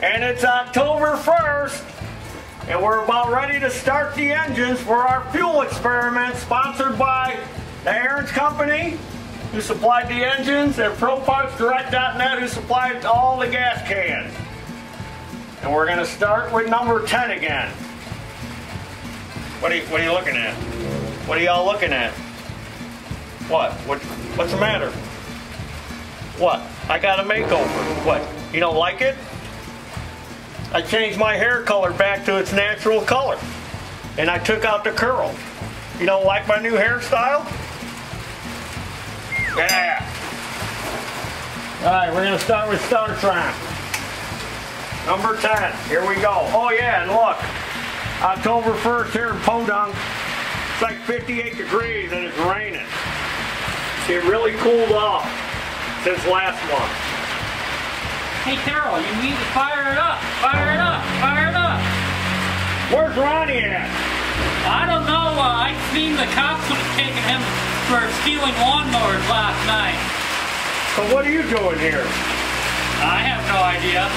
And it's October 1st, and we're about ready to start the engines for our fuel experiment, sponsored by the Aaron's Company, who supplied the engines, and ProPartsDirect.net, who supplied all the gas cans. And we're going to start with number 10 again. What are you looking at? What are y'all looking at? What's the matter? What? I got a makeover. What? You don't like it? I changed my hair color back to its natural color. And I took out the curls. You don't like my new hairstyle? Yeah. Alright, we're going to start with StarTron. Number 10. Here we go. Oh yeah, and look. October 1st here in Podunk. It's like 58 degrees and it's raining. It really cooled off since last month. Hey Taryl, you need to fire it up! Fire it up! Fire it up! Where's Ronnie at? I don't know. I seen the cops would have taken him for stealing lawnmowers last night. So what are you doing here? I have no idea.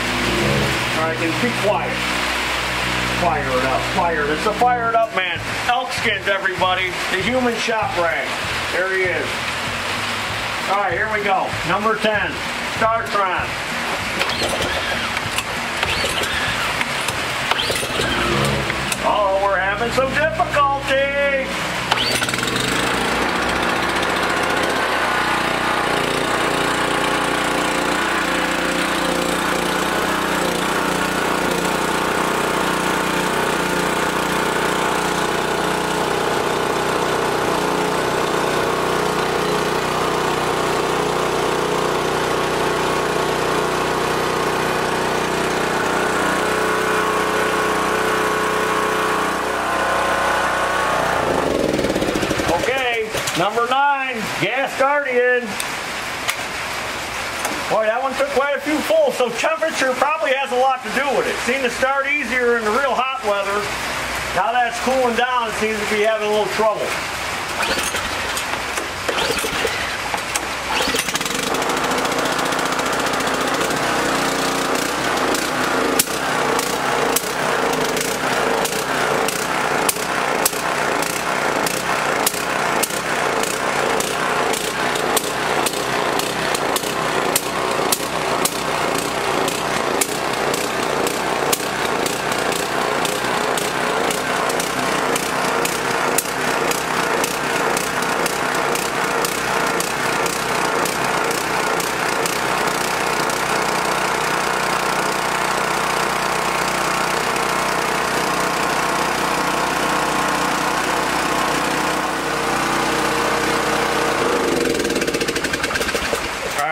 Alright, then be quiet. Fire it up. Fire it. It's the Fire It Up Man. Elkskins, everybody. The human shop rag. There he is. Alright, here we go. Number 10. StarTron. Oh, we're having some difficulty. Number 9, Gas Guardian. Boy, that one took quite a few pulls, so temperature probably has a lot to do with it. Seemed to start easier in the real hot weather. Now that it's cooling down, it seems to be having a little trouble.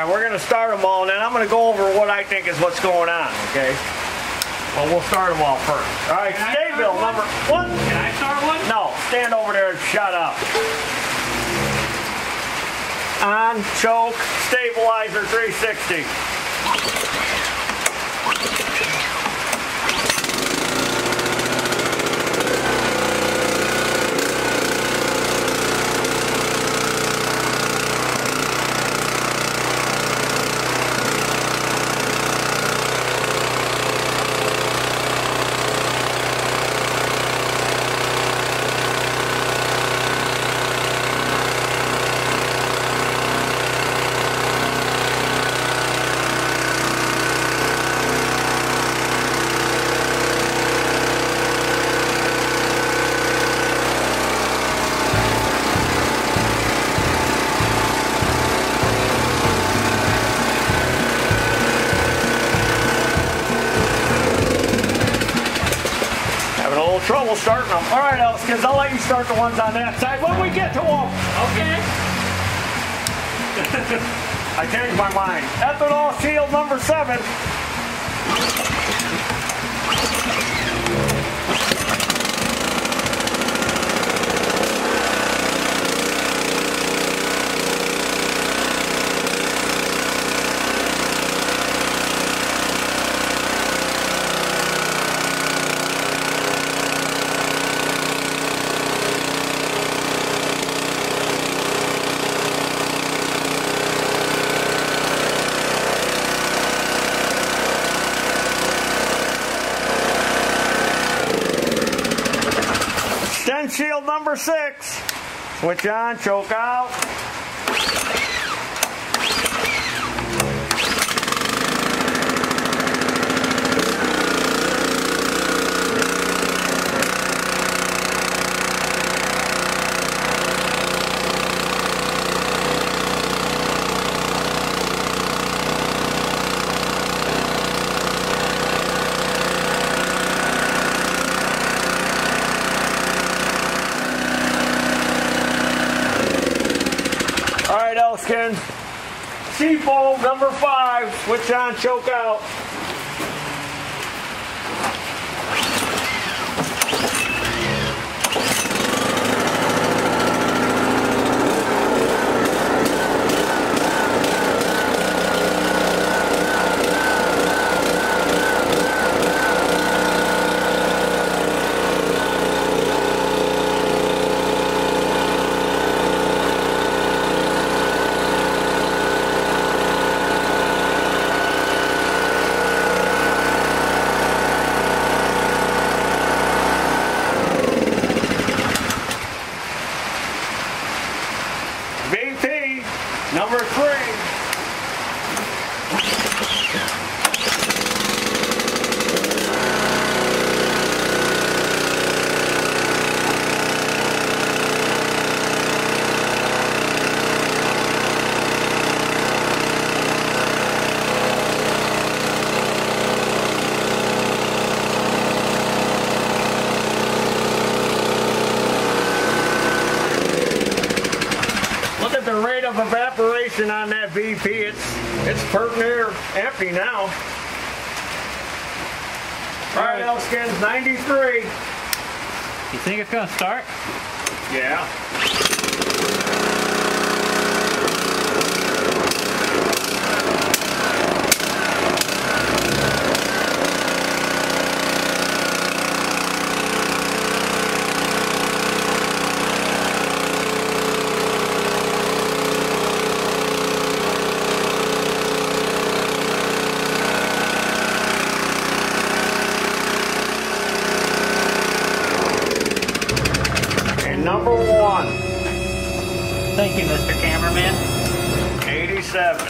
We're going to start them all, and then I'm going to go over what I think is what's going on, okay? Well, we'll start them all first. All right, sta-bil number 1. Can I start one? No, stand over there and shut up. On, choke, stabilizer 360. Trouble starting them. All right, Elkskins, I'll let you start the ones on that side when we get to them. Okay. I changed my mind. Ethanol seal number 7. number 6. Switch on, choke out. Alright, Elskin. Seafoam number 5. Switch on, choke out. VP number 3. Look at the rate of evaporation on that VP. It's pert near empty now. All right, Elskins, 93. You think it's gonna start? Yeah. Number 1. Thank you, Mr. Cameraman. 87.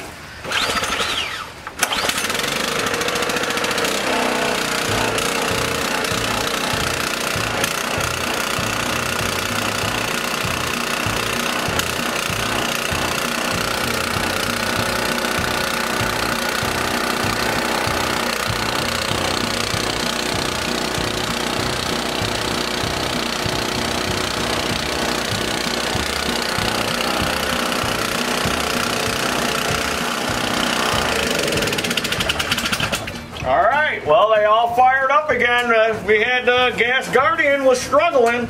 Alright, well, they all fired up again. We had Gas Guardian was struggling.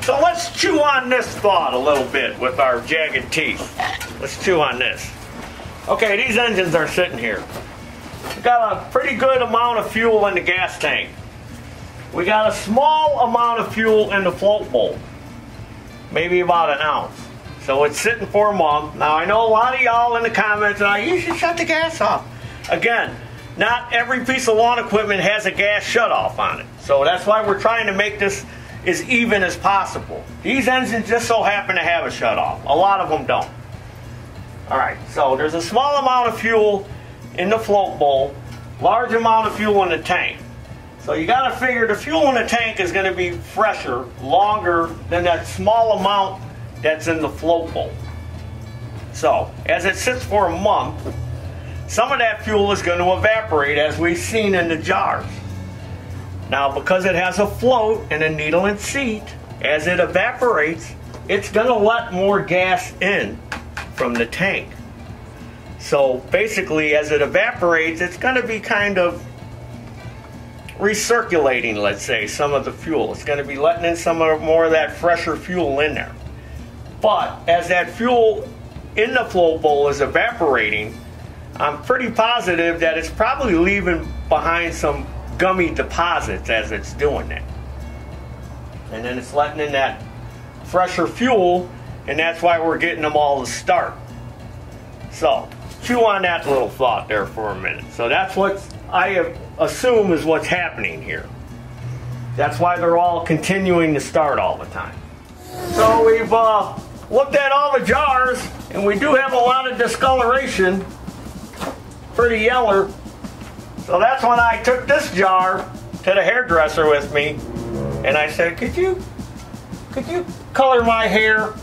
So let's chew on this thought a little bit with our jagged teeth. Let's chew on this. Okay, these engines are sitting here. We've got a pretty good amount of fuel in the gas tank. We got a small amount of fuel in the float bowl. Maybe about an ounce. So it's sitting for a month. Now, I know a lot of y'all in the comments are like, you should shut the gas off. Again, not every piece of lawn equipment has a gas shutoff on it. So that's why we're trying to make this as even as possible. These engines just so happen to have a shutoff. A lot of them don't. Alright, so there's a small amount of fuel in the float bowl, large amount of fuel in the tank. So you got to figure the fuel in the tank is going to be fresher, longer than that small amount that's in the float bowl. So, as it sits for a month, some of that fuel is going to evaporate, as we've seen in the jars. Now, because it has a float and a needle and seat, as it evaporates, it's going to let more gas in from the tank. So, basically, as it evaporates, it's going to be kind of recirculating, let's say, some of the fuel. It's going to be letting in some more of that fresher fuel in there. But, as that fuel in the float bowl is evaporating, I'm pretty positive that it's probably leaving behind some gummy deposits as it's doing that. And then it's letting in that fresher fuel, and that's why we're getting them all to start. So, chew on that little thought there for a minute. So that's what I assume is what's happening here. That's why they're all continuing to start all the time. So we've looked at all the jars, and we do have a lot of discoloration, pretty yellow. So that's when I took this jar to the hairdresser with me, and I said, could you color my hair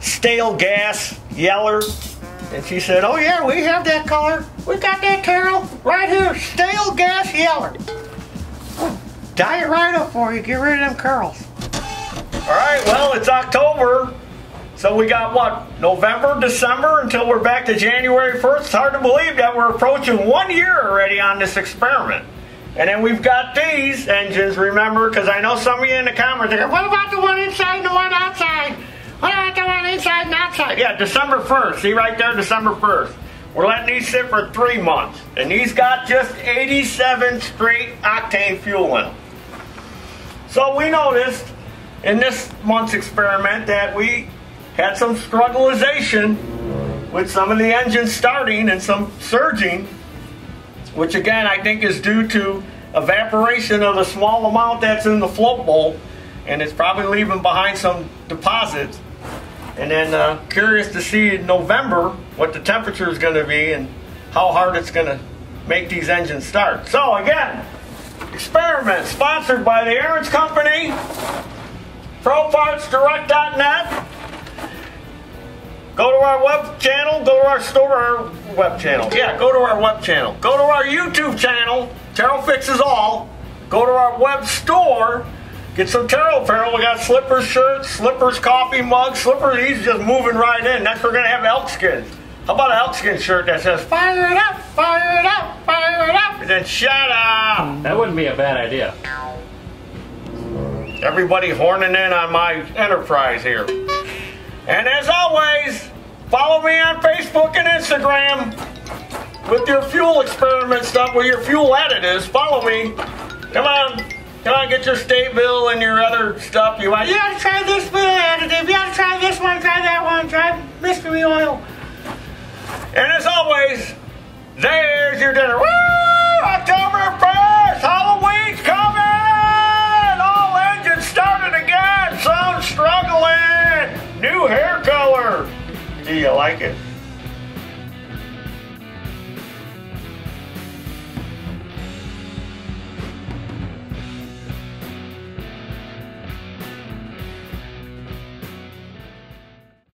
stale gas yeller? And she said, oh yeah, we have that color. We got that, Taryl, right here, stale gas yeller. Dye it right up for you, get rid of them curls. All right, well, it's October, so we got what, November, December, until we're back to January 1st. It's hard to believe that we're approaching 1 year already on this experiment. And then we've got these engines, remember, because I know some of you in the comments are going, what about the one inside and the one outside? What about the one inside and outside? Yeah, December 1st, see right there, December 1st. We're letting these sit for 3 months. And these got just 87 straight octane fuel in them. So we noticed in this month's experiment that we had some struggleization with some of the engines starting and some surging, which again I think is due to evaporation of the small amount that's in the float bowl, and it's probably leaving behind some deposits. And then curious to see in November what the temperature is going to be and how hard it's going to make these engines start. So again, experiment sponsored by the Aaron's Company, ProPartsDirect.net. Go to our web channel, go to our store, our web channel. Yeah, go to our web channel. Go to our YouTube channel, Taryl Fixes All. Go to our web store, get some Taryl apparel. We got slippers, shirts, slippers, coffee mugs, slippers. He's just moving right in. Next we're going to have elk skins. How about an elk skin shirt that says, fire it up, fire it up, fire it up, and then shut up. That wouldn't be a bad idea. Everybody horning in on my enterprise here. And as always, follow me on Facebook and Instagram with your fuel experiment stuff, with your fuel additives. Follow me. Come on, get your sta-bil and your other stuff you want. You gotta try this fuel additive, you gotta try this one, try that one, try mystery oil. And as always, there's your dinner. Woo! October 1st, Halloween's coming! All engines started again, some struggling. New hair color. Do you like it?